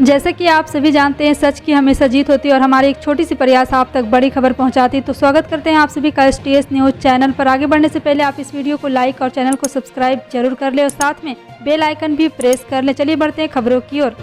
जैसे कि आप सभी जानते हैं, सच की हमेशा जीत होती है और हमारी एक छोटी सी प्रयास आप तक बड़ी खबर पहुंचाती है। तो स्वागत करते हैं आप सभी का STS न्यूज़ चैनल पर। आगे बढ़ने से पहले आप इस वीडियो को लाइक और चैनल को सब्सक्राइब जरूर कर ले और साथ में बेल आइकन भी प्रेस कर ले। चलिए बढ़ते हैं खबरों की ओर।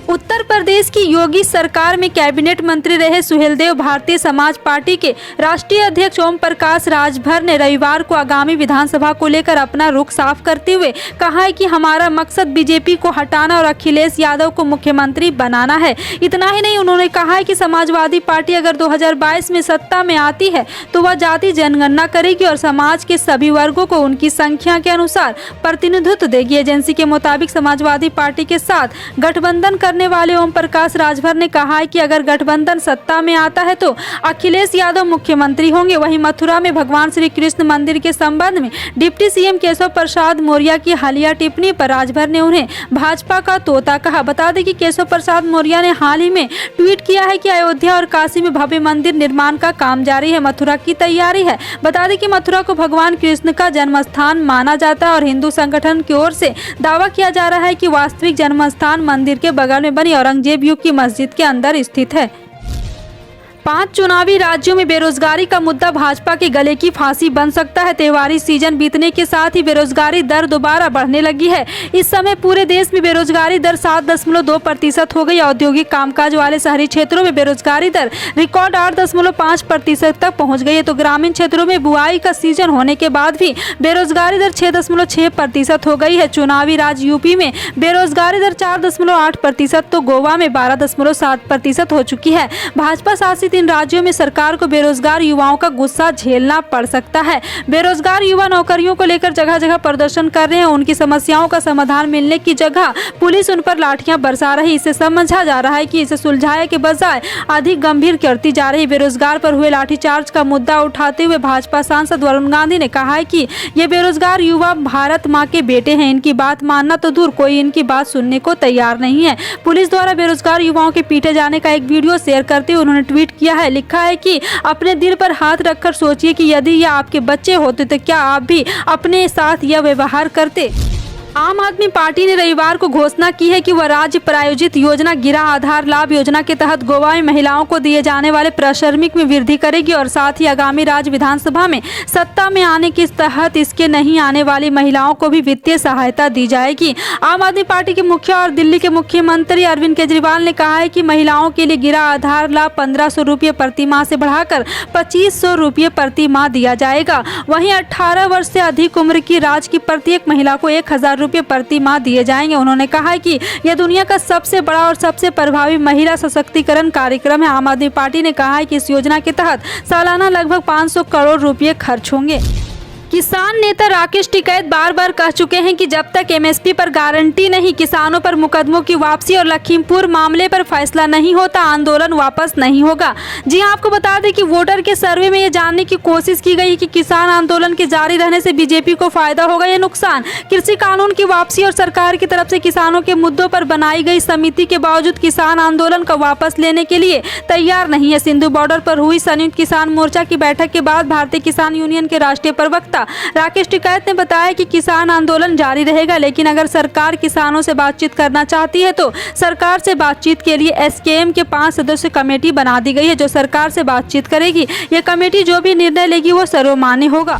उत्तर प्रदेश की योगी सरकार में कैबिनेट मंत्री रहे सुहेलदेव भारतीय समाज पार्टी के राष्ट्रीय अध्यक्ष ओम प्रकाश राजभर ने रविवार को आगामी विधानसभा को लेकर अपना रुख साफ करते हुए कहा है कि हमारा मकसद बीजेपी को हटाना और अखिलेश यादव को मुख्यमंत्री बनाना है। इतना ही नहीं, उन्होंने कहा है कि समाजवादी पार्टी अगर 2022 में सत्ता में आती है तो वह जाति जनगणना करेगी और समाज के सभी वर्गों को उनकी संख्या के अनुसार प्रतिनिधित्व देगी। एजेंसी के मुताबिक समाजवादी पार्टी के साथ गठबंधन करने वाले ओम प्रकाश राजभर ने कहा है कि अगर गठबंधन सत्ता में आता है तो अखिलेश यादव मुख्यमंत्री होंगे। वहीं मथुरा में भगवान श्री कृष्ण मंदिर के संबंध में डिप्टी सीएम केशव प्रसाद मौर्य की हालिया टिप्पणी पर राजभर ने उन्हें भाजपा का तोता कहा। बता दें कि केशव प्रसाद मौर्य ने हाल ही में ट्वीट किया है कि अयोध्या और काशी में भव्य मंदिर निर्माण का काम जारी है, मथुरा की तैयारी है। बता दें कि मथुरा को भगवान कृष्ण का जन्म स्थान माना जाता है और हिंदू संगठन की ओर से दावा किया जा रहा है कि वास्तविक जन्म स्थान मंदिर के बगल में बनी औरंगजेब युग की मस्जिद के अंदर स्थित है। 5 चुनावी राज्यों में बेरोजगारी का मुद्दा भाजपा के गले की फांसी बन सकता है। त्योहारी सीजन बीतने के साथ ही बेरोजगारी दर दोबारा बढ़ने लगी है। इस समय पूरे देश में बेरोजगारी दर 7.2% हो गई। औद्योगिक कामकाज वाले शहरी क्षेत्रों में बेरोजगारी दर रिकॉर्ड 8.5% तक पहुंच गई है, तो ग्रामीण क्षेत्रों में बुआई का सीजन होने के बाद भी बेरोजगारी दर 6.6% हो गई है। चुनावी राज्य यूपी में बेरोजगारी दर 4.8%, तो गोवा में 12.7% हो चुकी है। भाजपा शासित इन राज्यों में सरकार को बेरोजगार युवाओं का गुस्सा झेलना पड़ सकता है। बेरोजगार युवा नौकरियों को लेकर जगह जगह प्रदर्शन कर रहे हैं। उनकी समस्याओं का समाधान मिलने की जगह पुलिस उन पर लाठियां बरसा रही। इससे समझा जा रहा है कि इसे सुलझाने के बजाय अधिक गंभीर करती जा रही। बेरोजगार पर हुए लाठीचार्ज का मुद्दा उठाते हुए भाजपा सांसद वरुण गांधी ने कहा है कि ये बेरोजगार युवा भारत माँ के बेटे हैं, इनकी बात मानना तो दूर, कोई इनकी बात सुनने को तैयार नहीं है। पुलिस द्वारा बेरोजगार युवाओं के पीटे जाने का एक वीडियो शेयर करते हुए उन्होंने ट्वीट किया है, लिखा है कि अपने दिल पर हाथ रखकर सोचिए कि यदि ये आपके बच्चे होते तो क्या आप भी अपने साथ यह व्यवहार करते। आम आदमी पार्टी ने रविवार को घोषणा की है कि वह राज्य प्रायोजित योजना गिरा आधार लाभ योजना के तहत गोवा में महिलाओं को दिए जाने वाले प्रश्रमिक में वृद्धि करेगी और साथ ही आगामी राज्य विधानसभा में सत्ता में आने के तहत इसके नहीं आने वाली महिलाओं को भी वित्तीय सहायता दी जाएगी। आम आदमी पार्टी के मुखिया और दिल्ली के मुख्यमंत्री अरविंद केजरीवाल ने कहा है कि महिलाओं के लिए गिरा आधार लाभ 1500 रुपये प्रति माह से बढ़ाकर 2500 रुपये प्रति माह दिया जाएगा। वहीं 18 वर्ष से अधिक उम्र की राज्य की प्रत्येक महिला को 1000 रुपये प्रति माह दिए जाएंगे। उन्होंने कहा है कि यह दुनिया का सबसे बड़ा और सबसे प्रभावी महिला सशक्तिकरण कार्यक्रम है। आम आदमी पार्टी ने कहा है कि इस योजना के तहत सालाना लगभग 500 करोड़ रुपए खर्च होंगे। किसान नेता राकेश टिकैत बार बार कह चुके हैं कि जब तक MSP पर गारंटी नहीं, किसानों पर मुकदमों की वापसी और लखीमपुर मामले पर फैसला नहीं होता, आंदोलन वापस नहीं होगा। जी हां, आपको बता दें कि वोटर के सर्वे में ये जानने की कोशिश की गई कि किसान आंदोलन के जारी रहने से बीजेपी को फायदा होगा या नुकसान। कृषि कानून की वापसी और सरकार की तरफ से किसानों के मुद्दों पर बनाई गई समिति के बावजूद किसान आंदोलन का वापस लेने के लिए तैयार नहीं है। सिंधु बॉर्डर पर हुई संयुक्त किसान मोर्चा की बैठक के बाद भारतीय किसान यूनियन के राष्ट्रीय प्रवक्ता राकेश टिकैत ने बताया कि किसान आंदोलन जारी रहेगा, लेकिन अगर सरकार किसानों से बातचीत करना चाहती है तो सरकार से बातचीत के लिए SKM के 5 सदस्य कमेटी बना दी गई है जो सरकार से बातचीत करेगी। यह कमेटी जो भी निर्णय लेगी वो सर्वमान्य होगा।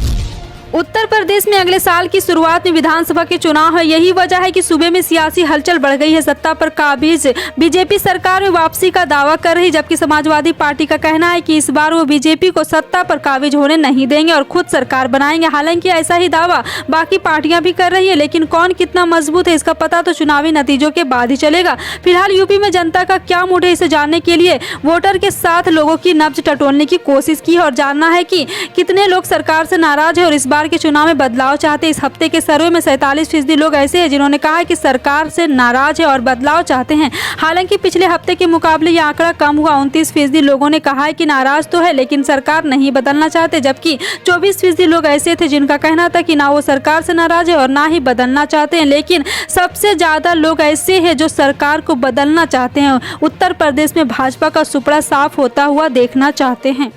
उत्तर प्रदेश में अगले साल की शुरुआत में विधानसभा के चुनाव है। यही वजह है कि सूबे में सियासी हलचल बढ़ गई है। सत्ता पर काबिज बीजेपी सरकार में वापसी का दावा कर रही, जबकि समाजवादी पार्टी का कहना है कि इस बार वो बीजेपी को सत्ता पर काबिज होने नहीं देंगे और खुद सरकार बनाएंगे। हालांकि ऐसा ही दावा बाकी पार्टियां भी कर रही है, लेकिन कौन कितना मजबूत है इसका पता तो चुनावी नतीजों के बाद ही चलेगा। फिलहाल यूपी में जनता का क्या मूड है, इसे जानने के लिए वोटर के साथ लोगों की नब्ज टटोलने की कोशिश की है और जानना है कि कितने लोग सरकार से नाराज है और इस बार के चुनाव में बदलाव चाहते। इस हफ्ते के सर्वे में 47% लोग ऐसे हैं जिन्होंने कहा है कि सरकार से नाराज है और बदलाव चाहते हैं। हालांकि पिछले हफ्ते के मुकाबले यह आंकड़ा कम हुआ। 29% लोगों ने कहा है कि नाराज तो है लेकिन सरकार नहीं बदलना चाहते, जबकि 24% लोग ऐसे थे जिनका कहना था कि ना वो सरकार से नाराज है और ना ही बदलना चाहते हैं। लेकिन सबसे ज्यादा लोग ऐसे हैं जो सरकार को बदलना चाहते हैं। उत्तर प्रदेश में भाजपा का सुपड़ा साफ होता हुआ देखना चाहते हैं।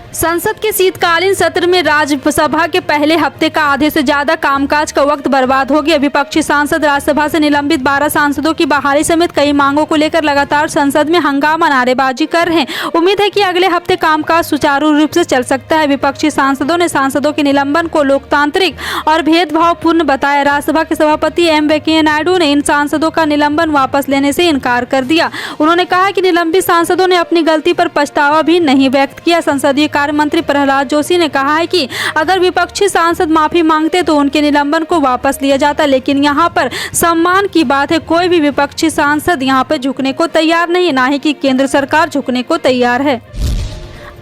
संसद के शीतकालीन सत्र में राज्यसभा के पहले हफ्ते का आधे से ज्यादा कामकाज का वक्त बर्बाद हो गया। विपक्षी सांसद राज्यसभा से निलंबित 12 सांसदों की बहाली समेत कई मांगों को लेकर लगातार संसद में हंगामा नारेबाजी कर रहे हैं। उम्मीद है कि अगले हफ्ते कामकाज सुचारू रूप से चल सकता है। विपक्षी सांसदों ने सांसदों के निलंबन को लोकतांत्रिक और भेदभावपूर्ण बताया। राज्यसभा के सभापति एम वेंकैया नायडू ने इन सांसदों का निलंबन वापस लेने से इनकार कर दिया। उन्होंने कहा कि निलंबित सांसदों ने अपनी गलती पर पछतावा भी नहीं व्यक्त किया। संसदीय कार्य मंत्री प्रहलाद जोशी ने कहा है कि अगर विपक्षी सांसद माफी मांगते तो उनके निलंबन को वापस लिया जाता, लेकिन यहाँ पर सम्मान की बात है। कोई भी विपक्षी सांसद यहाँ पर झुकने को तैयार नहीं, ना ही कि केंद्र सरकार झुकने को तैयार है।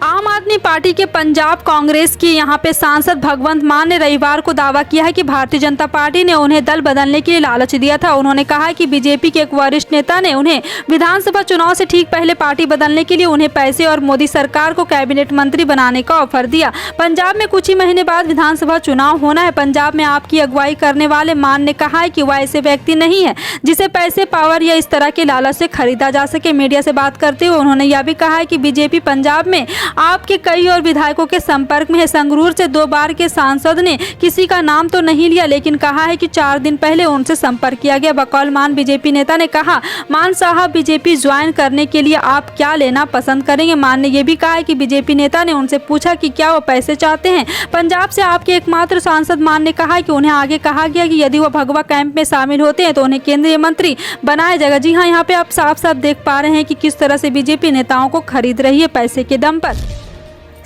आम आदमी पार्टी के पंजाब कांग्रेस के यहाँ पे सांसद भगवंत मान ने रविवार को दावा किया है कि भारतीय जनता पार्टी ने उन्हें दल बदलने के लिए लालच दिया था। उन्होंने कहा कि बीजेपी के एक वरिष्ठ नेता ने उन्हें विधानसभा चुनाव से ठीक पहले पार्टी बदलने के लिए उन्हें पैसे और मोदी सरकार को कैबिनेट मंत्री बनाने का ऑफर दिया। पंजाब में कुछ ही महीने बाद विधानसभा चुनाव होना है। पंजाब में आपकी अगुवाई करने वाले मान ने कहा है कि वह ऐसे व्यक्ति नहीं है जिसे पैसे, पावर या इस तरह के लालच से खरीदा जा सके। मीडिया से बात करते हुए उन्होंने यह भी कहा है कि बीजेपी पंजाब में आपके कई और विधायकों के संपर्क में है। संगरूर से 2 बार के सांसद ने किसी का नाम तो नहीं लिया, लेकिन कहा है कि 4 दिन पहले उनसे संपर्क किया गया। बकौल मान बीजेपी नेता ने कहा, मान साहब बीजेपी ज्वाइन करने के लिए आप क्या लेना पसंद करेंगे। मान ने यह भी कहा है कि बीजेपी नेता ने उनसे पूछा कि क्या वो पैसे चाहते हैं। पंजाब से आपके एकमात्र सांसद मान ने कहा कि उन्हें आगे कहा गया कि यदि वो भगवा कैंप में शामिल होते हैं तो उन्हें केंद्रीय मंत्री बनाया जाएगा। जी हाँ, यहाँ पे आप साफ साफ देख पा रहे हैं कि किस तरह से बीजेपी नेताओं को खरीद रही है पैसे के दम पर।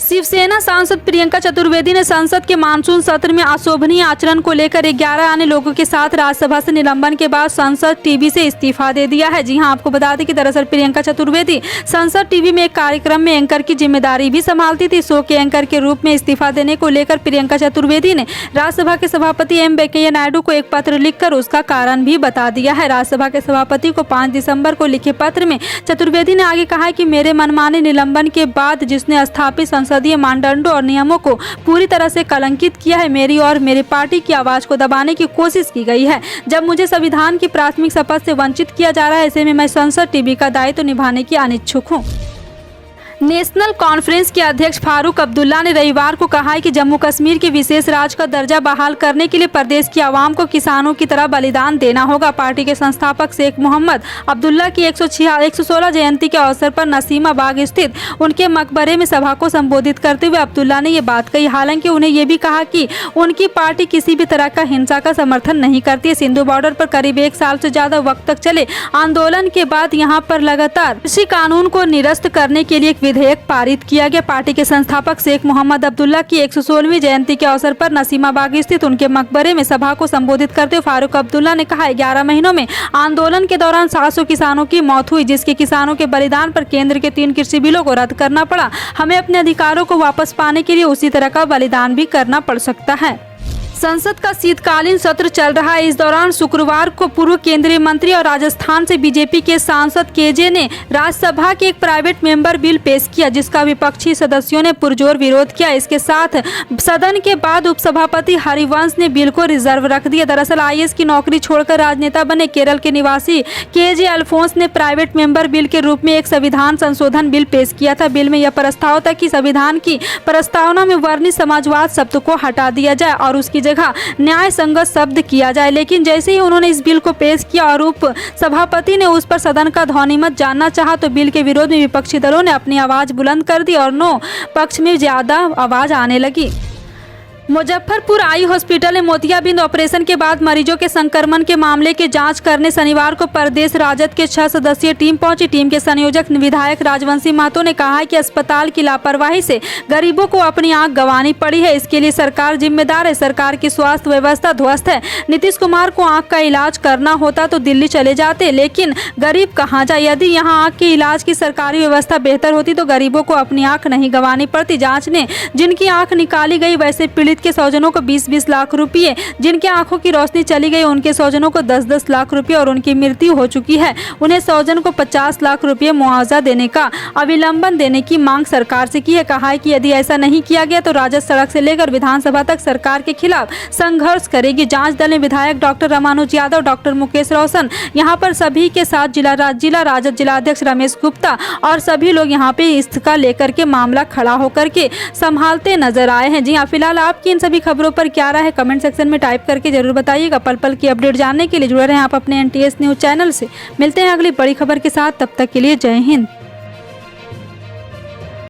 शिवसेना सांसद प्रियंका चतुर्वेदी ने संसद के मानसून सत्र में अशोभनीय आचरण को लेकर 11 अन्य लोगों के साथ राज्यसभा से निलंबन के बाद संसद टीवी से इस्तीफा दे दिया है। जी हां, आपको बता दें कि दरअसल प्रियंका चतुर्वेदी संसद टीवी में एक कार्यक्रम में एंकर की जिम्मेदारी भी संभालती थी। शो के एंकर के रूप में इस्तीफा देने को लेकर प्रियंका चतुर्वेदी ने राज्यसभा के सभापति एम वेंकैया नायडू को एक पत्र लिखकर उसका कारण भी बता दिया है। राज्यसभा के सभापति को 5 दिसंबर को लिखे पत्र में चतुर्वेदी ने आगे कहा कि मेरे मनमाने निलंबन के बाद जिसने स्थापित संसदीय मानदंडों और नियमों को पूरी तरह से कलंकित किया है, मेरी और मेरी पार्टी की आवाज को दबाने की कोशिश की गई है। जब मुझे संविधान की प्राथमिक शपथ से वंचित किया जा रहा है, ऐसे में मैं संसद टीवी का दायित्व निभाने की अनिच्छुक हूँ। नेशनल कॉन्फ्रेंस के अध्यक्ष फारूक अब्दुल्ला ने रविवार को कहा है कि जम्मू कश्मीर के विशेष राज्य का दर्जा बहाल करने के लिए प्रदेश की आवाम को किसानों की तरह बलिदान देना होगा। पार्टी के संस्थापक शेख मोहम्मद अब्दुल्ला की 116 जयंती के अवसर पर नसीमा बाग स्थित उनके मकबरे में सभा को संबोधित करते हुए अब्दुल्ला ने ये बात कही। हालांकि उन्हें ये भी कहा कि उनकी पार्टी किसी भी तरह का हिंसा का समर्थन नहीं करती है। सिंधु बॉर्डर पर करीब 1 साल से ज्यादा वक्त तक चले आंदोलन के बाद यहाँ पर लगातार कृषि कानून को निरस्त करने के लिए विधेयक पारित किया गया। पार्टी के संस्थापक शेख मोहम्मद अब्दुल्ला की 116वीं जयंती के अवसर पर नसीमा बाग स्थित उनके मकबरे में सभा को संबोधित करते हुए फारूक अब्दुल्ला ने कहा, 11 महीनों में आंदोलन के दौरान 700 किसानों की मौत हुई, जिसके किसानों के बलिदान पर केंद्र के 3 कृषि बिलों को रद्द करना पड़ा। हमें अपने अधिकारों को वापस पाने के लिए उसी तरह का बलिदान भी करना पड़ सकता है। संसद का शीतकालीन सत्र चल रहा है। इस दौरान शुक्रवार को पूर्व केंद्रीय मंत्री और राजस्थान से बीजेपी के सांसद केजे ने राज्यसभा के एक प्राइवेट मेंबर बिल पेश किया, जिसका विपक्षी सदस्यों ने पुरजोर विरोध किया। इसके साथ सदन के बाद उपसभापति हरिवंश ने बिल को रिजर्व रख दिया। दरअसल आईएएस की नौकरी छोड़कर राजनेता बने केरल के निवासी केजे अल्फोंस ने प्राइवेट मेंबर बिल के रूप में एक संविधान संशोधन बिल पेश किया था। बिल में यह प्रस्ताव था कि संविधान की प्रस्तावना में वर्णित समाजवाद शब्द को हटा दिया जाए और उसकी जगह न्याय संगत शब्द किया जाए। लेकिन जैसे ही उन्होंने इस बिल को पेश किया और उप सभापति ने उस पर सदन का ध्वनिमत जानना चाहा, तो बिल के विरोध में विपक्षी दलों ने अपनी आवाज बुलंद कर दी और नो पक्ष में ज्यादा आवाज आने लगी। मुजफ्फरपुर आई हॉस्पिटल में मोतियाबिंद ऑपरेशन के बाद मरीजों के संक्रमण के मामले की जांच करने शनिवार को प्रदेश राजद के 6 सदस्यीय टीम पहुंची। टीम के संयोजक विधायक राजवंशी महतो ने कहा है कि अस्पताल की लापरवाही से गरीबों को अपनी आंख गंवानी पड़ी है। इसके लिए सरकार जिम्मेदार है। सरकार की स्वास्थ्य व्यवस्था ध्वस्त है। नीतीश कुमार को आंख का इलाज करना होता तो दिल्ली चले जाते, लेकिन गरीब कहाँ जाए। यदि यहाँ आंख के इलाज की सरकारी व्यवस्था बेहतर होती तो गरीबों को अपनी आंख नहीं गंवानी पड़ती। जाँच ने जिनकी आंख निकाली गई वैसे पीड़ित पीड़ित के स्वजनों को 20-20 लाख रुपये, जिनके आंखों की रोशनी चली गई उनके स्वजनों को 10-10 लाख रुपये और उनकी मृत्यु हो चुकी है, उन्हें स्वजन को 50 लाख रुपये मुआवजा देने का अविलंबन देने की मांग सरकार से की है। कहा है कि यदि ऐसा नहीं किया गया तो राजद सड़क से लेकर विधानसभा तक सरकार के खिलाफ संघर्ष करेगी। जांच दल ने विधायक डॉक्टर रामानुज यादव, डॉक्टर मुकेश रोशन यहां पर सभी के साथ जिला राजद जिलाध्यक्ष रमेश गुप्ता और सभी लोग यहां पे इसका लेकर के मामला खड़ा होकर के संभालते नजर आए हैं। जी हाँ, फिलहाल आपकी इन सभी खबरों पर क्या राय है कमेंट सेक्शन में टाइप करके जरूर बताइएगा। पल पल की अपडेट जानने के लिए जुड़े रहें आप अपने NTS न्यूज चैनल से। मिलते हैं अगली बड़ी खबर के साथ, तब तक के लिए जय हिंद।